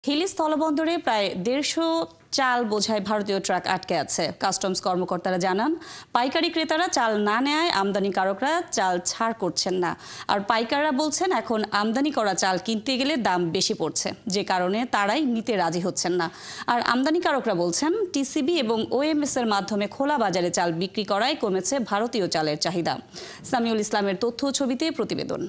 হিলি স্থলবন্দরে প্রায় 150 চাল বোঝাই ভারতীয় ট্রাক আটকে আছে। কাস্টমস কর্মকর্তারা জানান, পাইকারি ক্রেতারা চাল না নেয়ায় আমদানিকারকরা চাল ছাড় করছেন না। আর পাইকাররা বলছেন, এখন আমদানি করা চাল কিনতে গেলে দাম বেশি পড়ছে, যে কারণে তারাই নিতে রাজি হচ্ছেন না। আর আমদানিকারকরা বলছেন, টিসিবি এবং ওএমএস এর মাধ্যমে খোলা বাজারে চাল বিক্রি করায় কমেছে ভারতীয় চালের চাহিদা। সামিউল ইসলামের তথ্য ছবিতে প্রতিবেদন।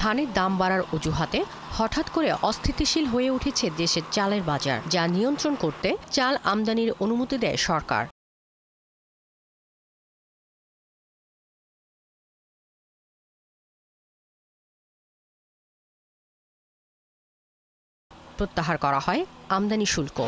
ধানের দাম বাড়ার অজুহাতে হঠাৎ করে অস্থিতিশীল হয়ে উঠেছে দেশের চালের বাজার, যা নিয়ন্ত্রণ করতে চাল আমদানির অনুমতি দেয় সরকার। প্রত্যাহার করা হয় আমদানি শুল্ক।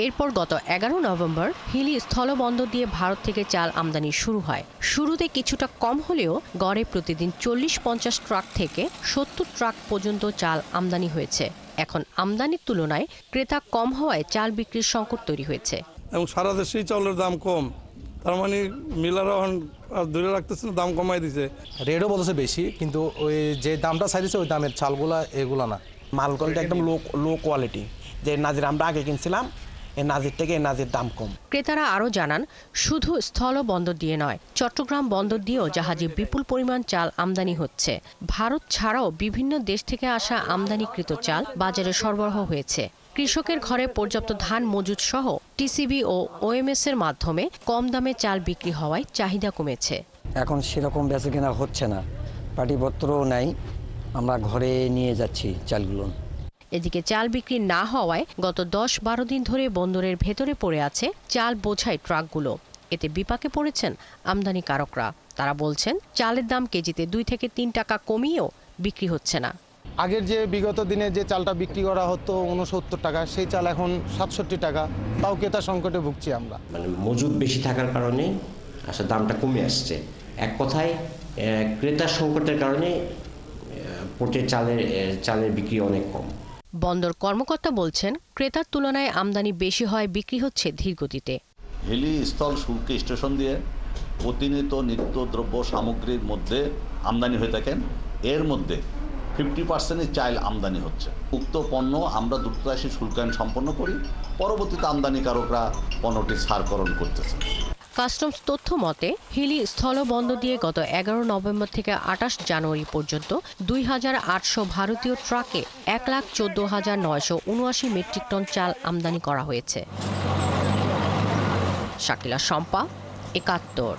এরপর গত 11 নভেম্বর হিলি স্থলবন্দর দিয়ে ভারত থেকে চাল আমদানি শুরু হয়। শুরুতে কিছুটা কম হলেও গড়ে প্রতিদিন 40-50 ট্রাক থেকে 70 ট্রাক পর্যন্ত চাল আমদানি হয়েছে। এখন আমদানির তুলনায় ক্রেতা কম হওয়ায় চাল বিক্রির সংকট তৈরি হয়েছে। এবং সারা দেশেই চাউলের দাম কম, তার মানে মিলাররা ধরে রাখতেছে, দাম কমাই দিছে। রেটও বলছে বেশি, কিন্তু ওই যে দামটা চাইছে ওই দামের চালগুলা এগুলা না। মাল কোয়ালিটি একদম লো কোয়ালিটি। যে নাজির আমরা আগে কিনছিলাম, এই নাজির থেকে এই নাজির দাম কম। ক্রেতারা আরও জানান, শুধু স্থল বন্দর দিয়ে নয়, চট্টগ্রাম বন্দর দিয়েও জাহাজে বিপুল পরিমাণ চাল আমদানি হচ্ছে। ভারত ছাড়াও বিভিন্ন দেশ থেকে আসা আমদানিকৃত চাল বাজারে সরবরাহ হয়েছে। কৃষকের ঘরে পর্যাপ্ত ধান মজুদ সহ টিসিবি ও ওএমএস এর মাধ্যমে কম দামে চাল বিক্রি হওয়ায় চাহিদা কমেছে। এখন সেরকম বেচাকেনা হচ্ছে না, পাটিপত্রও নাই, আমরা ঘরে নিয়ে যাচ্ছি চালগুলো। এদিকে চাল বিক্রি না হওয়ায় গত 10-12 দিন ধরে বন্দরের ভেতরে পড়ে আছে চাল বোঝাই ট্রাকগুলো। এতে বিপাকে পড়েছেন আমদানিকারকরা। তারা বলছেন, চালের দাম কেজিতে 2 থেকে 3 টাকা কমিয়েও বিক্রি হচ্ছে না। আগের যে বিগত দিনে যে চালটা বিক্রি করা হতো 69 টাকা, সেই চাল এখন 67 টাকা। তাও ক্রেতা সংকটে ভুগছি আমরা। মজুদ বেশি থাকার কারণে আসলে দামটা কমে আসছে। এক কথায় ক্রেতা সংকটের কারণে পোর্টের চালের বিক্রি অনেক কম। বন্দর কর্মকর্তা বলছেন, ক্রেতার তুলনায় আমদানি বেশি হয়, বিক্রি হচ্ছে ধীর গতিতে। হিলি স্থল শুল্ক স্টেশন দিয়ে প্রতিনিয়ত নিত্যদ্রব্য সামগ্রীর মধ্যে আমদানি হয়ে থাকেন। এর মধ্যে 50% চাল আমদানি হচ্ছে। উক্ত পণ্য আমরা দ্রুততাশী শুল্কায়ন সম্পন্ন করি, পরবর্তীতে আমদানিকারকরা পণ্যটি ছাড়করণ করতেছে। কাস্টমস তথ্য মতে, হিলি স্থলবন্দর দিয়ে গত 11 নভেম্বর থেকে 28 জানুয়ারি পর্যন্ত 2800 ভারতীয় ট্রাকে 1,14,979 মেট্রিক টন চাল আমদানি করা হয়েছে। শাকিলা শম্পা, 71।